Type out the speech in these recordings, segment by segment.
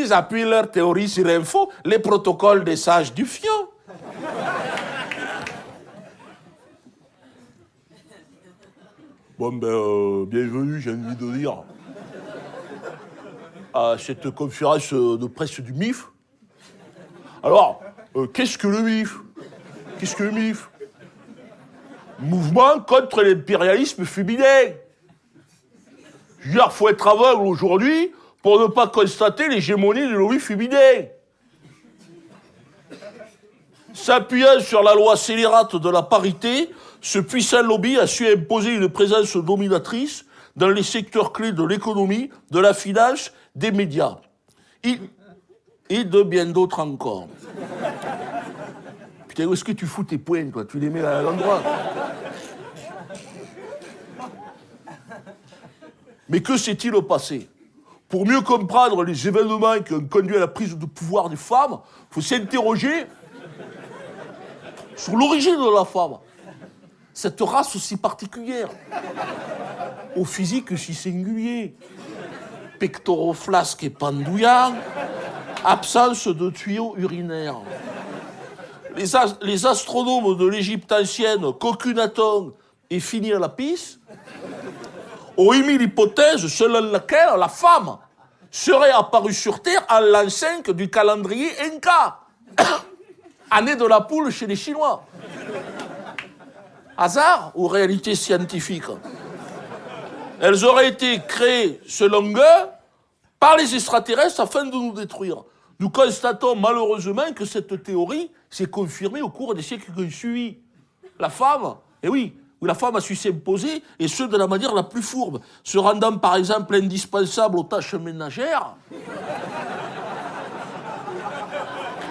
ils appuient leur théorie sur info, les protocoles des sages du fion. Bon, bienvenue, j'ai envie de dire, à cette conférence de presse du MIF. Alors, qu'est-ce que le MIF? Qu'est-ce que le MIF? Mouvement contre l'impérialisme féminin. Je veux dire, il faut être aveugle aujourd'hui pour ne pas constater l'hégémonie du lobby féminin. S'appuyant sur la loi scélérate de la parité, ce puissant lobby a su imposer une présence dominatrice dans les secteurs clés de l'économie, de la finance, des médias. Et de bien d'autres encore. Putain, où est-ce que tu fous tes points, toi? Tu les mets à l'endroit. Mais que s'est-il passé? Pour mieux comprendre les événements qui ont conduit à la prise de pouvoir des femmes, il faut s'interroger sur l'origine de la femme. Cette race aussi particulière, au physique si singulier, pectoraux flasques et pendouillants, absence de tuyaux urinaires. Les astronomes de l'Égypte ancienne, qu'aucun est fini à la pisse, ont émis l'hypothèse selon laquelle la femme serait apparue sur Terre en l'an 5 du calendrier Inca, année de la poule chez les Chinois. Hasard ou réalité scientifique? Elles auraient été créées, selon eux, par les extraterrestres afin de nous détruire. Nous constatons malheureusement que cette théorie s'est confirmée au cours des siècles qui ont suivi. La femme, eh oui, où la femme a su s'imposer, et ce de la manière la plus fourbe, se rendant par exemple indispensable aux tâches ménagères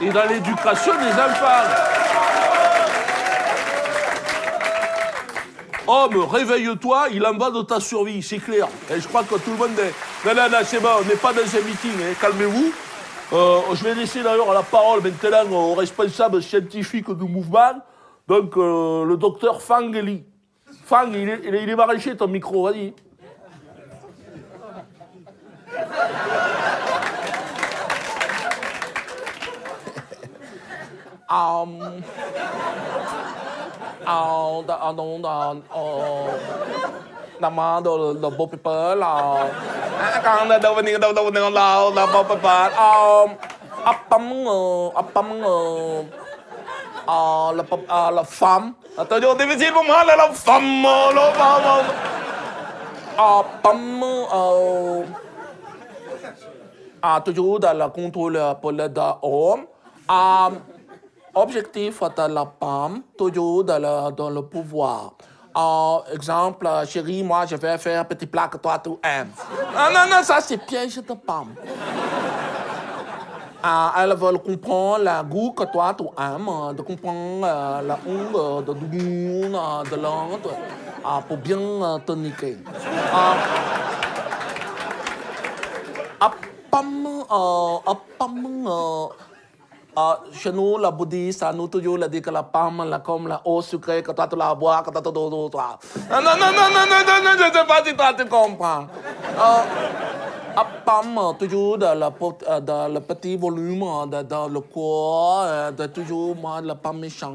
et dans l'éducation des enfants. Homme, réveille-toi, il en va de ta survie, c'est clair. Et je crois que tout le monde est... Non, c'est bon, on n'est pas dans un meeting, hein, calmez-vous. Je vais laisser d'ailleurs la parole maintenant au responsable scientifique du mouvement, donc le docteur Fang Li. Fang, il est branché ton micro, vas-y. The beau people, la femme. Attention, difficile pour moi, la femme, toujours dans le contrôle pour l'homme. Objectif de la femme, toujours dans le pouvoir. Exemple, chérie, moi je vais faire un petit plat que toi tu aimes. Non, ça c'est piège de femme. Elles veulent comprendre le goût que toi tu aimes, de comprendre la honte, de goût, de l'honte, pour bien te niquer. Chez nous, la bouddhiste, nous toujours dit que la pomme, comme la eau sucrée, que toi tu la bois, que toi tu dois. Non, je ne sais pas si toi tu comprends. La pomme, toujours dans le petit volume, dans le corps, toujours moi, la pomme méchant,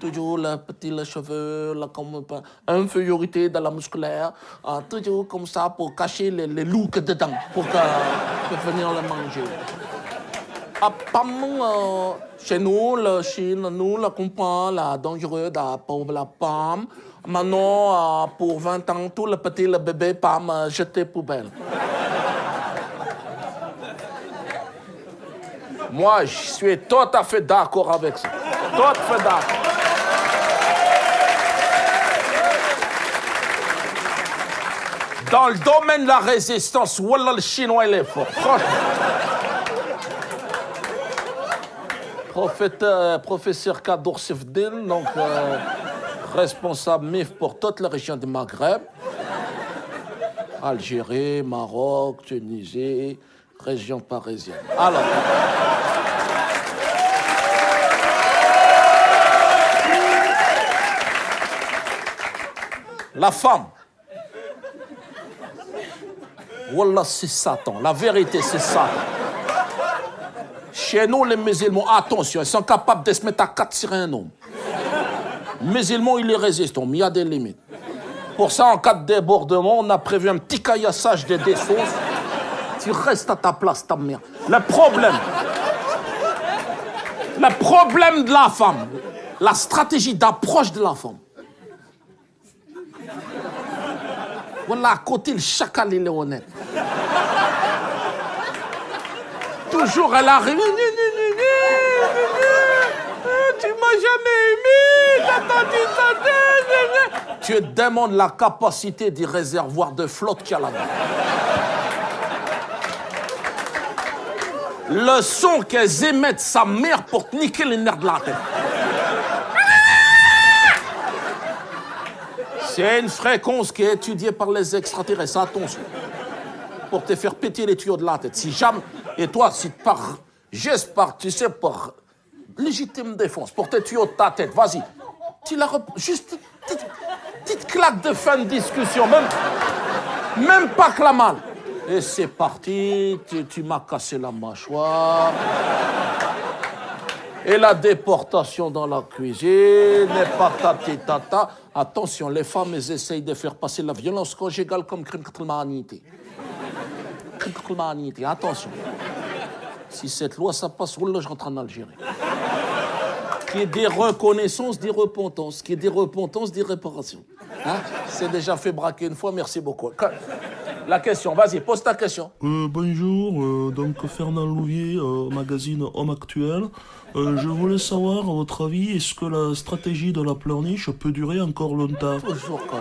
toujours le petit le cheveu, comme infériorité dans la musculaire, toujours comme ça pour cacher les loups que dedans, pour venir le manger. Chez nous, la Chine, nous la comprend, la dangereuse pour la pomme. Maintenant, pour 20 ans, tout le petit, le bébé pomme jeté poubelle. Moi, je suis tout à fait d'accord avec ça. Tout à fait d'accord. Dans le domaine de la résistance, voilà, le Chinois, il est fort. Franchement. Professeur Kadour Sefdin, donc responsable MIF pour toute la région du Maghreb, Algérie, Maroc, Tunisie, région parisienne. Alors, la femme, wallah c'est Satan, la vérité c'est Satan. Chez nous, les musulmans, attention, ils sont capables de se mettre à 4 sur un homme. Le musulman, il est résistant, mais il y a des limites. Pour ça, en cas de débordement, on a prévu un petit caillassage de défense. Tu restes à ta place, ta mère. Le problème de la femme, la stratégie d'approche de la femme. Voilà, à côté, le chacal, il est honnête. Toujours, elle arrive. Tu m'as jamais aimé, tu demandes la capacité du réservoir de flotte qu'il y a là-bas. Le son qu'elles émettent sa mère pour te niquer les nerfs de la tête. C'est une fréquence qui est étudiée par les extraterrestres. Attention. Pour te faire péter les tuyaux de la tête. Si jamais... Et toi, si par geste, tu sais, par légitime défense, pour tes tuyaux de ta tête, vas-y. Tu la juste petite claque de fin de discussion, même pas que la mal. Et c'est parti, tu m'as cassé la mâchoire. Et la déportation dans la cuisine, et patati tata. Attention, les femmes, elles essayent de faire passer la violence conjugale comme crime contre l'humanité. Crime contre l'humanité, attention. Si cette loi, ça passe, je rentre en Algérie. Qui est des reconnaissances, des repentances. Qui est des repentances, des réparations. Hein? C'est déjà fait braquer une fois, merci beaucoup. La question, vas-y, pose ta question. Bonjour, donc Fernand Louvier, magazine Homme Actuel. Je voulais savoir, à votre avis, est-ce que la stratégie de la pleurniche peut durer encore longtemps? Toujours quand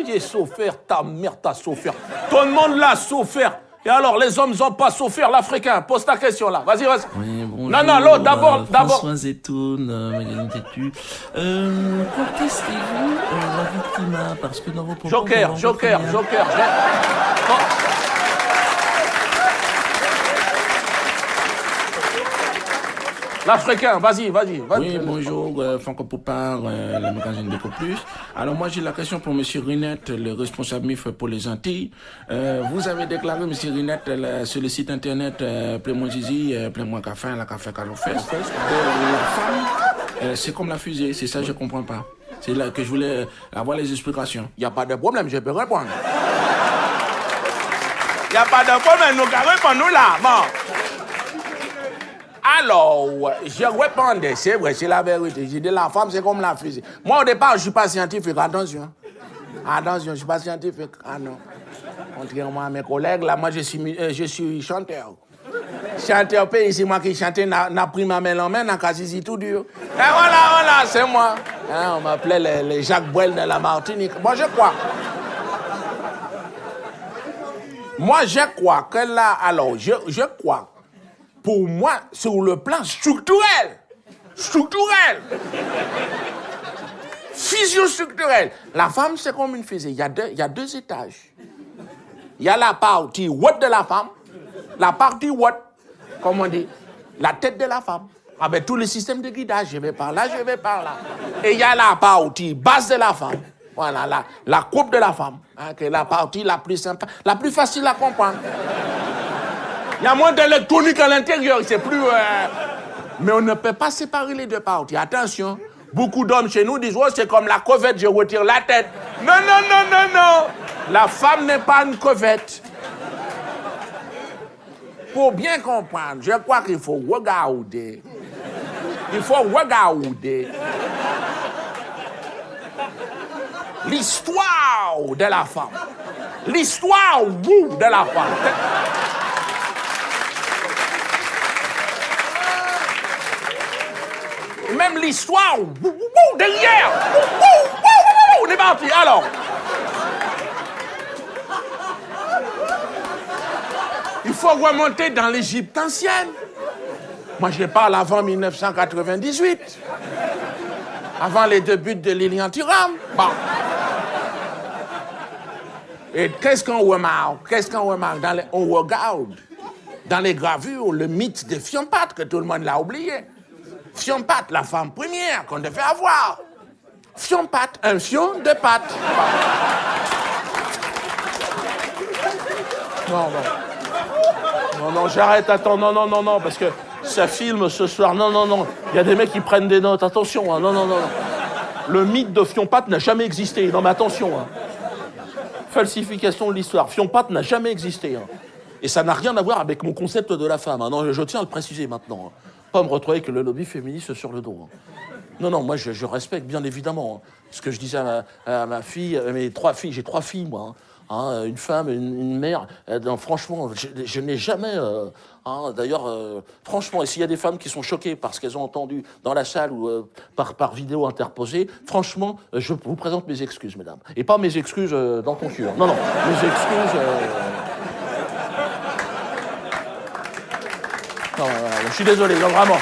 j'ai souffert, ta mère t'a souffert. Tout le monde l'a souffert. Et alors, les hommes n'ont pas souffert, l'Africain. Pose ta question là, vas-y. Oui, bonjour, non, l'autre, d'abord. François Zetoun, magazine Têtu. Contestez-vous la victime? Parce que dans vos propos... Joker. Bon. L'Africain, vas-y. Oui, bonjour, Franco Poupard, le magazine d'Eco Plus. Alors moi j'ai la question pour M. Rinette, le responsable MIF pour les Antilles. Vous avez déclaré, M. Rinette, sur le site internet Plein-moi Zizi, Plein-moi Café, la Café Calofès, que la femme, c'est comme la fusée, c'est ça je comprends pas. C'est là que je voulais avoir les explications. Il n'y a pas de problème, je peux répondre. Il n'y a pas de problème, nous allons répondre là. Bon. Alors, je répondais, c'est vrai, c'est la vérité. J'ai dit la femme, c'est comme la fusée. Moi, au départ, je ne suis pas scientifique, attention. Attention, je ne suis pas scientifique. Ah non. Contrairement à mes collègues, là, moi, je suis chanteur. Chanteur, c'est moi qui chantais, n'a pris ma main en main, n'a quasi tout dur. Et voilà, c'est moi. Hein, on m'appelait les Jacques Brel de la Martinique. Moi, je crois. Moi, je crois que là, alors, je crois. Pour moi, sur le plan structurel, physio-structurel, la femme, c'est comme une fusée. Il y a deux étages. Il y a la partie haute de la femme, la partie haute, comme on dit, la tête de la femme, avec tout le système de guidage. Je vais par là. Et il y a la partie basse de la femme. Voilà, la coupe de la femme, hein, qui est la partie la plus simple, la plus facile à comprendre. Il y a moins d'électronique à l'intérieur, c'est plus... Mais on ne peut pas séparer les deux parties. Attention, beaucoup d'hommes chez nous disent, oh, c'est comme la covette, je retire la tête. Non. La femme n'est pas une covette. Pour bien comprendre, je crois qu'il faut regarder. L'histoire de la femme. L'histoire de la femme. Même l'histoire, derrière, on est parti. Alors, il faut remonter dans l'Égypte ancienne. Moi, je parle avant 1998, avant les débuts de Lilian Thuram. Bon. Et qu'est-ce qu'on remarque? On regarde dans les gravures le mythe de Fiampate, que tout le monde l'a oublié. Fiampate, la femme première qu'on devait avoir. Fiampate, un fion de pâte. Non. Non, j'arrête, attends, non, parce que ça filme ce soir. Non. Il y a des mecs qui prennent des notes, attention, hein. Non. Le mythe de Fion-Pat n'a jamais existé. Non, mais attention, hein. Falsification de l'histoire. Fion-Pat n'a jamais existé, hein. Et ça n'a rien à voir avec mon concept de la femme, hein. Non, je tiens à le préciser maintenant, hein. Pas me retrouver avec le lobby féministe sur le dos, hein. Non, moi, je respecte, bien évidemment, hein, ce que je disais à ma fille, mes 3 filles, j'ai 3 filles, moi, hein. Une femme, une mère. Non, franchement, je n'ai jamais... D'ailleurs, franchement, et s'il y a des femmes qui sont choquées par ce qu'elles ont entendu dans la salle ou par vidéo interposée, franchement, je vous présente mes excuses, mesdames. Et pas mes excuses dans ton cul. Non, mes excuses... Non, je suis désolé, non, vraiment.